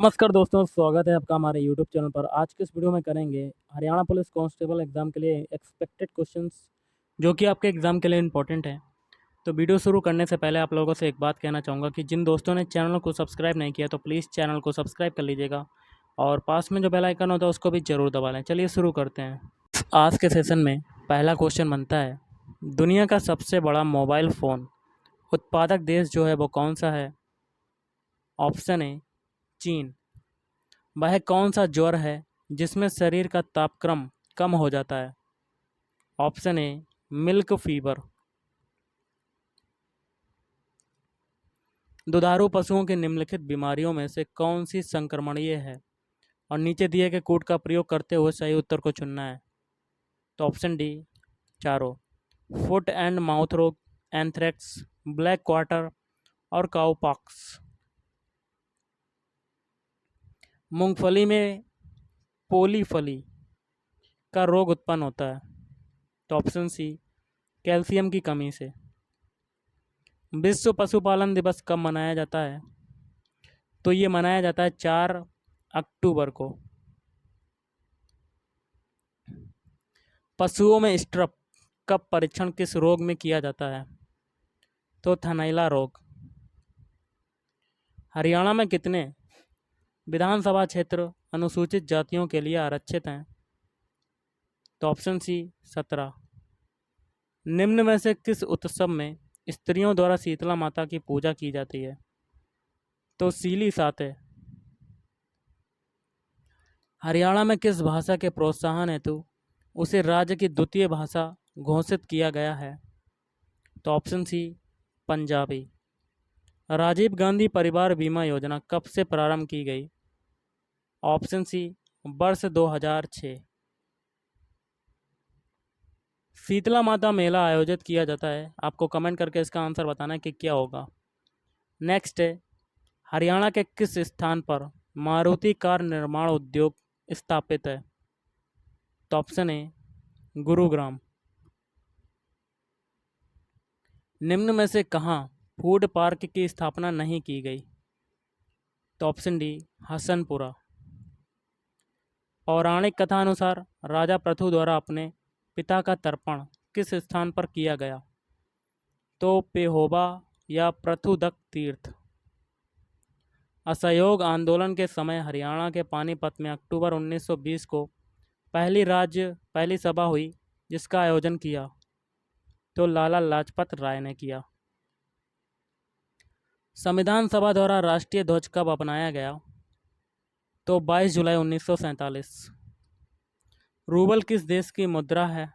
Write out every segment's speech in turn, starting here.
नमस्कार दोस्तों, स्वागत है आपका हमारे यूट्यूब चैनल पर। आज के इस वीडियो में करेंगे हरियाणा पुलिस कांस्टेबल एग्ज़ाम के लिए एक्सपेक्टेड क्वेश्चंस जो कि आपके एग्ज़ाम के लिए इंपॉर्टेंट है। तो वीडियो शुरू करने से पहले आप लोगों से एक बात कहना चाहूँगा कि जिन दोस्तों ने चैनल को सब्सक्राइब नहीं किया तो प्लीज़ चैनल को सब्सक्राइब कर लीजिएगा और पास में जो बेल आइकन होता है उसको भी ज़रूर दबा लें। चलिए शुरू करते हैं। आज के सेशन में पहला क्वेश्चन बनता है, दुनिया का सबसे बड़ा मोबाइल फ़ोन उत्पादक देश जो है वो कौन सा है? ऑप्शन ए चीन। वह कौन सा ज्वर है जिसमें शरीर का तापक्रम कम हो जाता है? Option A milk fever. दुधारू पशुओं की निम्नलिखित बीमारियों में से कौन सी संक्रमणीय है? और नीचे दिए गए कोड का प्रयोग करते हुए सही उत्तर को चुनना है। तो ऑप्शन डी चारों, फुट एंड माउथ रोग, एंथ्रेक्स, ब्लैक क्वार्टर और काउपॉक्स। मूंगफली में पोलीफली का रोग उत्पन्न होता है। तो ऑप्शन सी कैल्शियम की कमी से। विश्व पशुपालन दिवस कब मनाया जाता है? तो ये मनाया जाता है 4 अक्टूबर को। पशुओं में स्ट्रप का परीक्षण किस रोग में किया जाता है? तो थनैला रोग। हरियाणा में कितने विधानसभा क्षेत्र अनुसूचित जातियों के लिए आरक्षित हैं? तो ऑप्शन सी 17। निम्न में से किस उत्सव में स्त्रियों द्वारा शीतला माता की पूजा की जाती है? तो सीली साते। हरियाणा में किस भाषा के प्रोत्साहन हेतु उसे राज्य की द्वितीय भाषा घोषित किया गया है? तो ऑप्शन सी पंजाबी। राजीव गांधी परिवार बीमा योजना कब से प्रारंभ की गई? ऑप्शन सी वर्ष 2006। शीतला माता मेला आयोजित किया जाता है, आपको कमेंट करके इसका आंसर बताना है कि क्या होगा। नेक्स्ट है, हरियाणा के किस स्थान पर मारुति कार निर्माण उद्योग स्थापित है? तो ऑप्शन ए गुरुग्राम। निम्न में से कहाँ फूड पार्क की स्थापना नहीं की गई? तो ऑप्शन डी हसनपुरा। पौराणिक कथा अनुसार राजा पृथु द्वारा अपने पिता का तर्पण किस स्थान पर किया गया? तो पेहोबा या पृथुदक तीर्थ। असहयोग आंदोलन के समय हरियाणा के पानीपत में अक्टूबर 1920 को पहली सभा हुई जिसका आयोजन किया? तो लाला लाजपत राय ने किया। संविधान सभा द्वारा राष्ट्रीय ध्वज कब अपनाया गया? तो 22 जुलाई 1947। रूबल किस देश की मुद्रा है?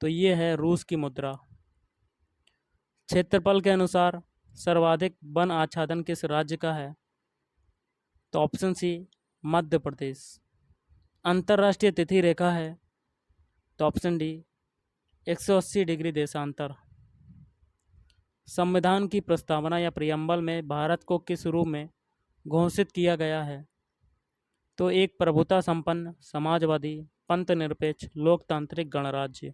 तो ये है रूस की मुद्रा। क्षेत्रफल के अनुसार सर्वाधिक वन आच्छादन किस राज्य का है? तो ऑप्शन सी मध्य प्रदेश। अंतर्राष्ट्रीय तिथि रेखा है? तो ऑप्शन डी 180 डिग्री देशांतर। संविधान की प्रस्तावना या प्रियम्बल में भारत को किस रूप में घोषित किया गया है? तो एक प्रभुता संपन्न समाजवादी पंथ निरपेक्ष लोकतांत्रिक गणराज्य।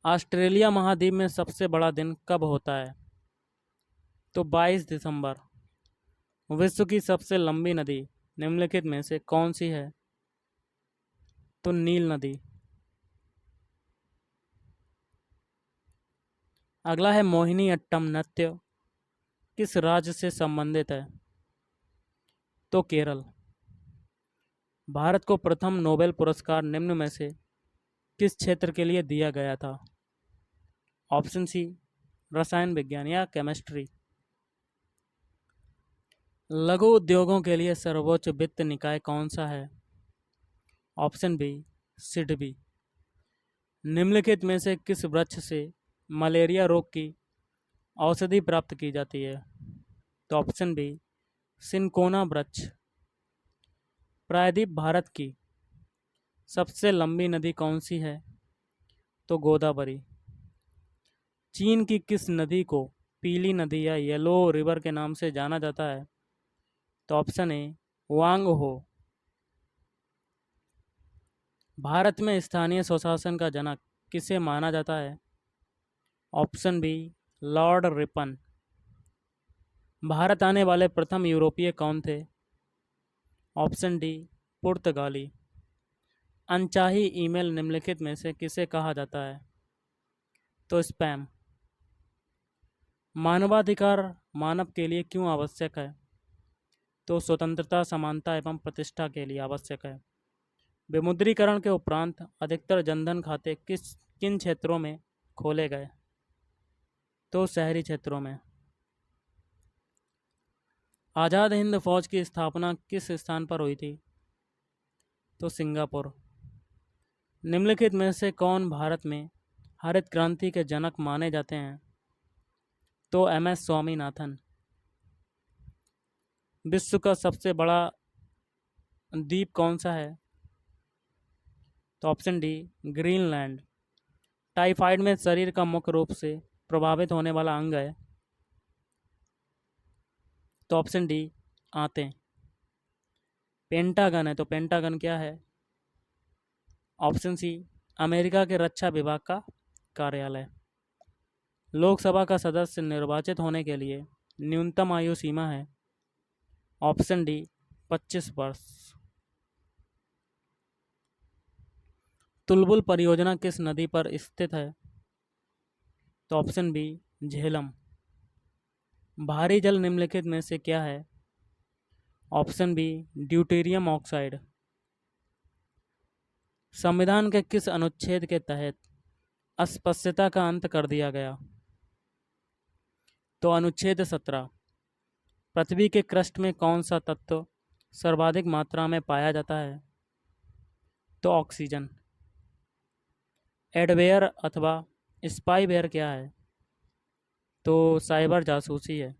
ऑस्ट्रेलिया महाद्वीप में सबसे बड़ा दिन कब होता है? तो 22 दिसंबर। विश्व की सबसे लंबी नदी निम्नलिखित में से कौन सी है? तो नील नदी। अगला है, मोहिनी अट्टम नृत्य किस राज्य से संबंधित है? तो केरल। भारत को प्रथम नोबेल पुरस्कार निम्न में से किस क्षेत्र के लिए दिया गया था? ऑप्शन सी रसायन विज्ञान या केमिस्ट्री। लघु उद्योगों के लिए सर्वोच्च वित्त निकाय कौन सा है? Option B SIDBI. निम्नलिखित में से किस वृक्ष से मलेरिया रोग की औषधि प्राप्त की जाती है? तो ऑप्शन बी सिनकोना वृक्ष। प्रायद्वीप भारत की सबसे लंबी नदी कौन सी है? तो गोदावरी। चीन की किस नदी को पीली नदी या येलो रिवर के नाम से जाना जाता है? तो ऑप्शन ए वांग हो। भारत में स्थानीय स्वशासन का जनक किसे माना जाता है? Option B Lord Ripon. Bharat आने वाले प्रथम यूरोपीय कौन थे? ऑप्शन डी पुर्तगाली। अनचाही ईमेल निम्नलिखित में से किसे कहा जाता है? तो स्पैम। मानवाधिकार मानव के लिए क्यों आवश्यक है? तो स्वतंत्रता, समानता एवं प्रतिष्ठा के लिए आवश्यक है। विमुद्रीकरण के उपरांत अधिकतर जनधन खाते किन क्षेत्रों में खोले गए? तो शहरी क्षेत्रों में। आज़ाद हिंद फौज की स्थापना किस स्थान पर हुई थी? तो सिंगापुर। निम्नलिखित में से कौन भारत में हरित क्रांति के जनक माने जाते हैं? तो एम.एस. स्वामीनाथन। विश्व का सबसे बड़ा द्वीप कौन सा है? तो ऑप्शन डी ग्रीनलैंड। टाइफाइड में शरीर का मुख्य रूप से प्रभावित होने वाला अंग है? तो ऑप्शन डी आंतें। पेंटागन है, तो पेंटागन क्या है? ऑप्शन सी अमेरिका के रक्षा विभाग का कार्यालय। लोकसभा का सदस्य निर्वाचित होने के लिए न्यूनतम आयु सीमा है? ऑप्शन डी 25 वर्ष। तुलबुल परियोजना किस नदी पर स्थित है? तो ऑप्शन बी झेलम। भारी जल निम्नलिखित में से क्या है? Option B deuterium oxide. संविधान के किस अनुच्छेद के तहत अस्पृश्यता का अंत कर दिया गया? तो अनुच्छेद 17। पृथ्वी के क्रस्ट में कौन सा तत्व सर्वाधिक मात्रा में पाया जाता है? तो ऑक्सीजन। एडवेयर अथवा स्पाईवेयर क्या है? तो साइबर जासूसी है।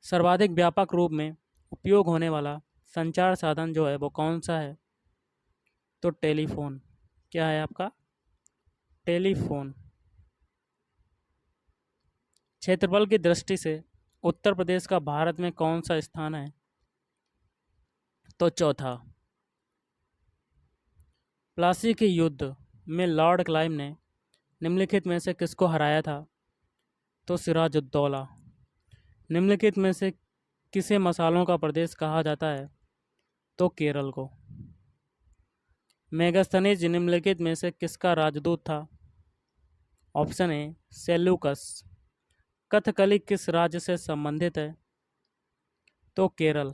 सर्वाधिक व्यापक रूप में उपयोग होने वाला संचार साधन जो है वो कौन सा है? तो टेलीफोन। क्या है आपका? टेलीफोन। क्षेत्रफल की दृष्टि से उत्तर प्रदेश का भारत में कौन सा स्थान है? तो चौथा। प्लासी के युद्ध में लॉर्ड क्लाइव ने निम्नलिखित में से किसको हराया था? तो सिराजुद्दौला। निम्नलिखित में से किसे मसालों का प्रदेश कहा जाता है? तो केरल को। मेगास्थनीज निम्नलिखित में से किसका राजदूत था? Option A Seleucus. कथकली किस राज्य से संबंधित है? तो केरल।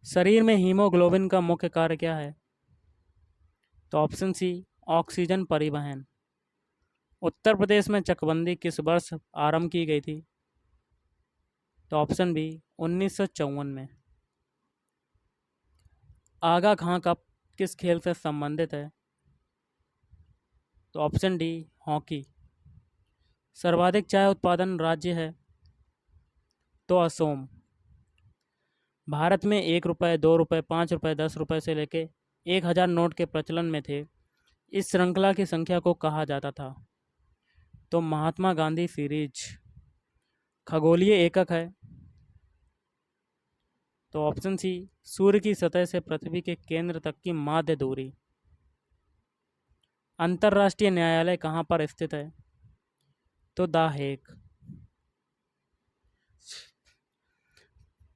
शरीर में हीमोग्लोबिन का मुख्य कार्य क्या है? तो ऑप्शन सी ऑक्सीजन परिवहन। उत्तर प्रदेश में चकबंदी किस वर्ष आरंभ की गई थी? तो ऑप्शन बी 1954 में। आगा खां कप किस खेल से संबंधित है? तो ऑप्शन डी हॉकी। सर्वाधिक चाय उत्पादन राज्य है? तो असोम। भारत में 1 रुपये, 2 रुपये, 5 रुपये, 10 रुपये से लेके 1000 नोट के प्रचलन में थे। इस श्रृंखला की संख्या को कहा जाता था? तो महात्मा गांधी सीरीज। खगोलीय एकक है? तो ऑप्शन सी सूर्य की सतह से पृथ्वी के केंद्र तक की माध्य दूरी। अंतर्राष्ट्रीय न्यायालय कहाँ पर स्थित है? तो द हेग।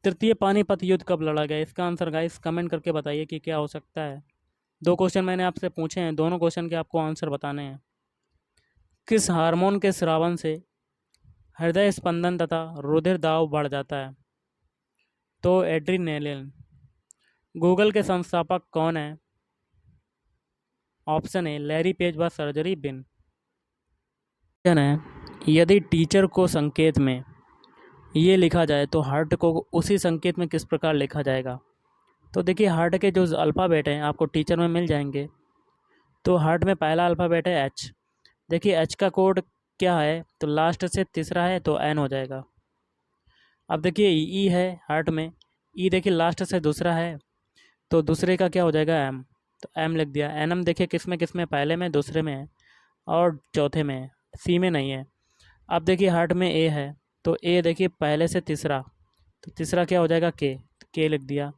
तृतीय पानीपत युद्ध कब लड़ा गया? इसका आंसर गाइस कमेंट करके बताइए कि क्या हो सकता है। 2 क्वेश्चन मैंने आपसे पूछे हैं, दोनों क्वेश्चन के आपको आंसर बताने हैं। किस हार्मोन के स्रावन से हृदय स्पंदन तथा रुधिर दाब बढ़ जाता है? तो एड्रीनेलिन। गूगल के संस्थापक कौन है? ऑप्शन ए लैरी पेज व सर्जरी बिन। है यदि टीचर को संकेत में ये लिखा जाए तो हार्ट को उसी संकेत में किस प्रकार लिखा जाएगा? तो देखिए हार्ट के जो अल्फ़ाबेट हैं आपको टीचर में मिल जाएंगे। तो हार्ट में पहला अल्फ़ाबेट है एच। देखिए एच का कोड क्या है? तो लास्ट से तीसरा है तो एन हो जाएगा। अब देखिए ई है हार्ट में, ई देखिए लास्ट से दूसरा है तो दूसरे का क्या हो जाएगा? एम। तो एम लिख दिया। एनम देखिए किस में पहले में, दूसरे में है और चौथे में है, सी में नहीं है। अब देखिए हार्ट में ए है तो ए देखिए पहले से तीसरा, तो तीसरा क्या हो जाएगा? के लिख दिया।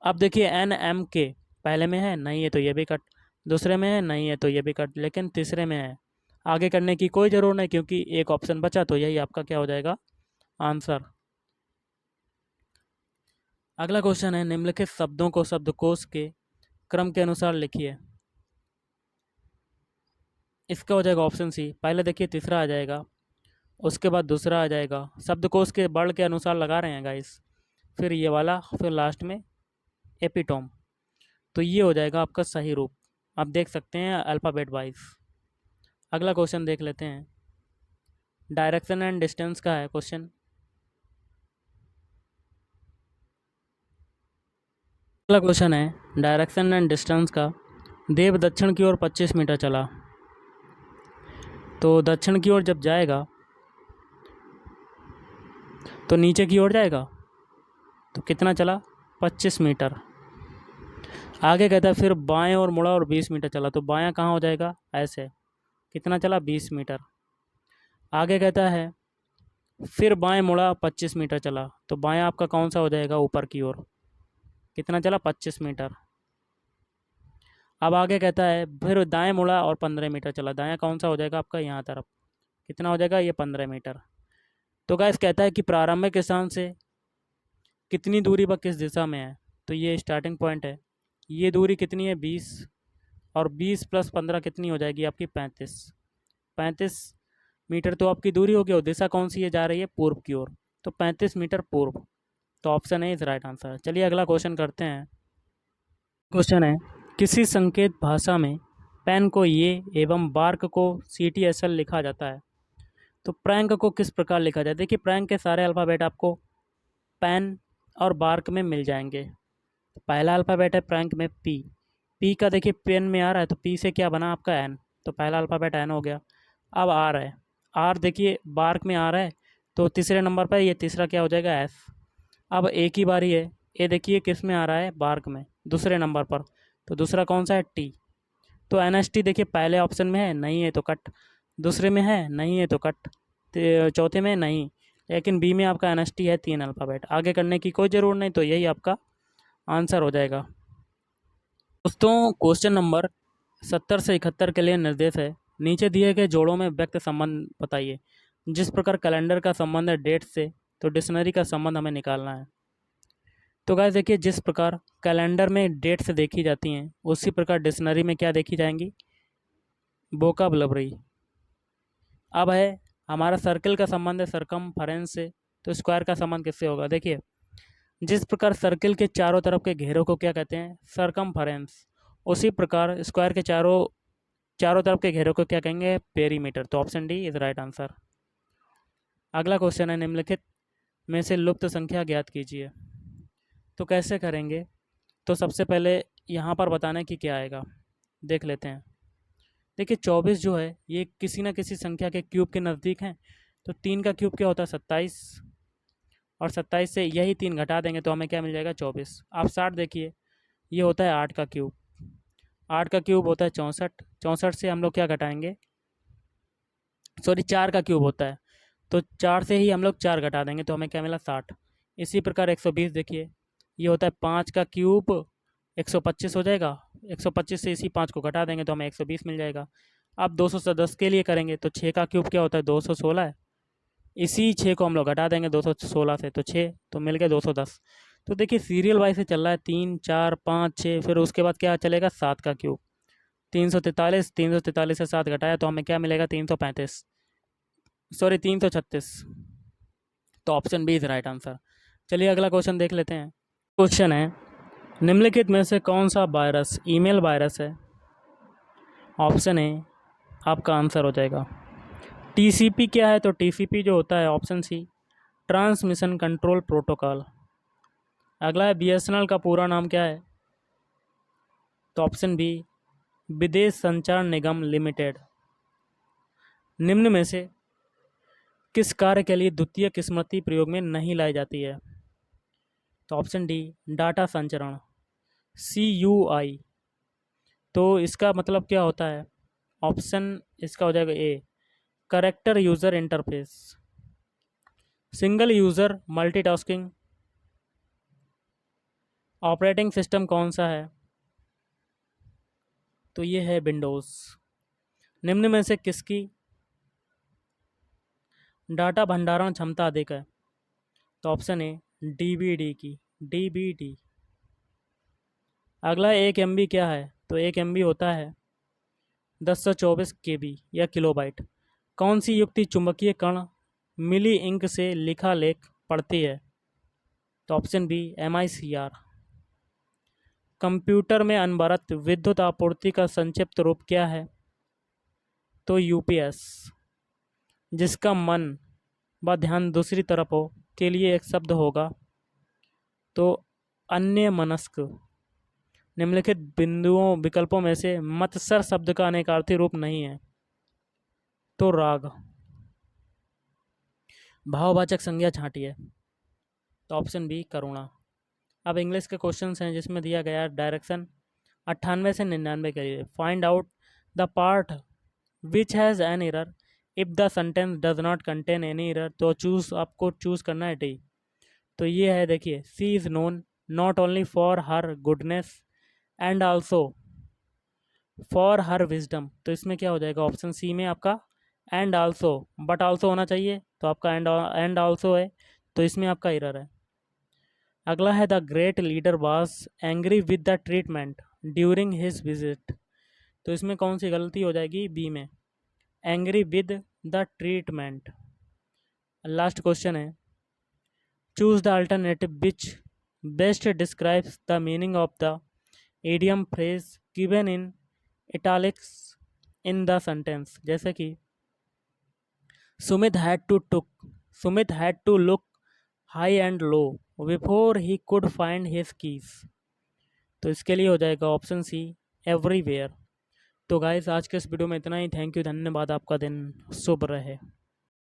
अब देखिए एन एम के पहले में है नहीं है तो ये भी कट, दूसरे में है नहीं है तो ये भी कट, लेकिन तीसरे में है। आगे करने की कोई ज़रूरत नहीं क्योंकि एक ऑप्शन बचा, तो यही आपका क्या हो जाएगा आंसर। अगला क्वेश्चन है, निम्नलिखित शब्दों को शब्दकोश के क्रम के अनुसार लिखिए। इसका हो जाएगा ऑप्शन सी। पहले देखिए तीसरा आ जाएगा, उसके बाद दूसरा आ जाएगा, शब्दकोश के वर्ड के अनुसार लगा रहे हैं गाइस, फिर ये वाला, फिर लास्ट में एपिटोम। तो ये हो जाएगा आपका सही रूप। आप देख सकते हैं अल्फ़ाबेट वाइज। अगला क्वेश्चन देख लेते हैं, डायरेक्शन एंड डिस्टेंस का है क्वेश्चन। अगला क्वेश्चन है डायरेक्शन एंड डिस्टेंस का। देव दक्षिण की ओर 25 मीटर चला। तो दक्षिण की ओर जब जाएगा तो नीचे की ओर जाएगा, तो कितना चला 25 मीटर। आगे कहता है फिर बाएं और मुड़ा और 20 मीटर चला। तो बायां कहाँ हो जाएगा, ऐसे, कितना चला 20 मीटर। आगे कहता है फिर बाएं मुड़ा 25 मीटर चला। तो बायां आपका कौन सा हो जाएगा, ऊपर की ओर, कितना चला 25 मीटर। अब आगे कहता है फिर दाएं मुड़ा और 15 मीटर चला। दायां कौन सा हो जाएगा आपका, यहाँ तरफ, कितना हो जाएगा ये 15 मीटर। तो गाइस कहता है कि प्रारंभिक स्थान से कितनी दूरी पर किस दिशा में है। तो ये स्टार्टिंग पॉइंट है, ये दूरी कितनी है 20, और 20 प्लस 15 कितनी हो जाएगी आपकी 35। 35 मीटर तो आपकी दूरी होगी, और दिशा कौन सी है, जा रही है पूर्व की ओर। तो 35 मीटर पूर्व। तो option A is right answer. चलिए अगला क्वेश्चन करते हैं। क्वेश्चन है, किसी संकेत भाषा में पेन को ये एवं बार्क को CTSL लिखा जाता है। तो प्रैंक को किस प्रकार लिखा जाए। देखिए प्रैंक के सारे अल्फ़ाबेट आपको पेन और बार्क में मिल जाएंगे। पहला अल्फ़ाबेट है प्रैंक में पी। पी का देखिए पेन में आ रहा है, तो पी से क्या बना आपका एन। तो पहला अल्फ़ाबेट एन हो गया। अब आर है, आर देखिए बार्क में आ रहा है, तो तीसरे नंबर पर ये तीसरा क्या हो जाएगा एस। अब एक ही बारी है, ये देखिए किस में आ रहा है, बार्क में, दूसरे नंबर पर। तो दूसरा कौन सा है, टी। तो NST देखिए पहले ऑप्शन में है, नहीं है तो कट। दूसरे में है, नहीं है तो कट। चौथे में नहीं, लेकिन बी में आपका NST है, 3 अल्फ़ाबेट। आगे करने की कोई ज़रूरत नहीं, तो यही आपका आंसर हो जाएगा। दोस्तों क्वेश्चन नंबर 70 से 71 के लिए निर्देश है, नीचे दिए गए जोड़ों में व्यक्त संबंध बताइए। जिस प्रकार कैलेंडर का संबंध है डेट से, तो डिक्शनरी का संबंध हमें निकालना है। तो गाइस देखिए जिस प्रकार कैलेंडर में डेट से देखी जाती हैं, उसी प्रकार डिक्शनरी में क्या देखी जाएंगी, वोकैबुलरी। अब है हमारा सर्कल का संबंध है सरकमफेरेंस से, तो स्क्वायर का संबंध किससे होगा। देखिए जिस प्रकार सर्कल के चारों तरफ के घेरों को क्या कहते हैं, सरकमफेरेंस, उसी प्रकार स्क्वायर के चारों चारों तरफ के घेरों को क्या कहेंगे, पेरीमीटर। तो option D is right answer. अगला क्वेश्चन है, निम्नलिखित में से लुप्त संख्या ज्ञात कीजिए। तो कैसे करेंगे, तो सबसे पहले यहाँ पर बताने की क्या आएगा, देख लेते हैं। देखिए 24 जो है ये किसी ना किसी संख्या के क्यूब के नज़दीक है। तो 3 का क्यूब क्या होता है 27, और 27 से यही 3 घटा देंगे तो हमें क्या मिल जाएगा 24। आप 60 देखिए, ये होता है 8 का क्यूब। 8 का क्यूब होता है 64, 64 से हम लोग क्या घटाएंगे, सॉरी 4 का क्यूब होता है, तो 4 से ही हम लोग 4 घटा देंगे तो हमें क्या मिला 60। इसी प्रकार 120 देखिए, ये होता है 5 का क्यूब, 125 हो जाएगा। 125 से इसी 5 को घटा देंगे तो हमें 120 मिल जाएगा। अब 210 के लिए करेंगे तो 6 का क्यूब क्या होता है 216 है, इसी 6 को हम लोग घटा देंगे 216 से, तो 6 तो मिल गए 210। तो देखिए सीरियल वाइज से चल रहा है, 3 4 5 6, फिर उसके बाद क्या चलेगा 7 का क्यूब, 343, 343 से 7 घटाया तो हमें क्या मिलेगा 335, सॉरी 336। तो option B is right answer. चलिए अगला क्वेश्चन देख लेते हैं। क्वेश्चन है, निम्नलिखित में से कौन सा वायरस ईमेल वायरस है। ऑप्शन ए आपका आंसर हो जाएगा। TCP क्या है, तो TCP जो होता है option C transmission control protocol. अगला है BSNL का पूरा नाम क्या है, तो ऑप्शन बी विदेश संचार निगम लिमिटेड। निम्न में से किस कार्य के लिए द्वितीयक स्मृति प्रयोग में नहीं लाई जाती है। तो ऑप्शन डी डाटा संचरण, CUI। तो इसका मतलब क्या होता है, ऑप्शन इसका हो जाएगा a character user interface. Single user multitasking. Operating system कौन सा है, तो ये है विंडोज़। निम्न में से किसकी डाटा भंडारण क्षमता अधिक है? तो ऑप्शन ए डीबीडी की, डीबीडी। अगला 1 MB क्या है? तो 1 MB होता है 1024 KB या किलोबाइट। कौन सी युक्ति चुंबकीय कण मिली इंक से लिखा लेख पढ़ती है? तो ऑप्शन बी MICR। कंप्यूटर में अनवरत विद्युत आपूर्ति का संक्षिप्त रूप क्या है? तो UPS। जिसका मन व ध्यान दूसरी तरफ हो के लिए एक शब्द होगा? तो अन्य मनस्क। निम्नलिखित बिंदुओं विकल्पों में से मत्सर शब्द का अनेकार्थी रूप नहीं है? तो राग। भाववाचक संज्ञा छांटिए। तो ऑप्शन बी करुणा। अब इंग्लिश के क्वेश्चन हैं जिसमें दिया गया है डायरेक्शन 98 से 99 के लिए। Find out the part which has an error if the sentence does not contain any error. तो आपको चूज़ करना है डी। तो ये है, देखिए, she is known not only for her goodness and also for her wisdom. तो इसमें क्या हो जाएगा? ऑप्शन सी में आपका एंड आल्सो, बट आल्सो होना चाहिए, तो आपका एंड आल्सो है, तो इसमें आपका एरर है। अगला है the great leader was angry with the treatment during his visit. तो इसमें कौन सी गलती हो जाएगी? बी में, angry with the treatment. Last question है, choose the alternative which best describes the meaning of the idiom phrase given in italics in the sentence. जैसे कि Sumit had to look high and low before he could find his keys. तो इसके लिए हो जाएगा option C everywhere. तो guys, आज के इस वीडियो में इतना ही। थैंक यू, धन्यवाद। आपका दिन शुभ रहे।